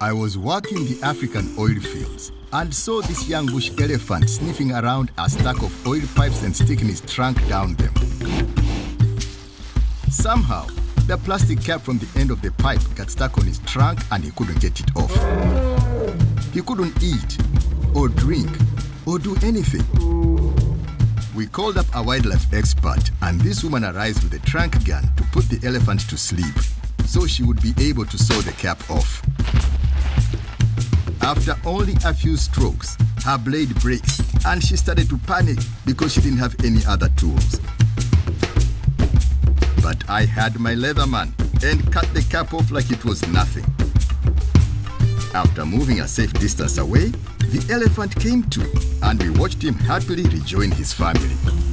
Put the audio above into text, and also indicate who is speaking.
Speaker 1: I was working the African oil fields and saw this young bush elephant sniffing around a stack of oil pipes and sticking his trunk down them. Somehow, the plastic cap from the end of the pipe got stuck on his trunk and he couldn't get it off. He couldn't eat, or drink, or do anything. We called up a wildlife expert, and this woman arrived with a trunk gun to put the elephant to sleep, so she would be able to sew the cap off. After only a few strokes, her blade breaks, and she started to panic because she didn't have any other tools. But I had my Leatherman and cut the cap off like it was nothing. After moving a safe distance away, the elephant came to, and we watched him happily rejoin his family.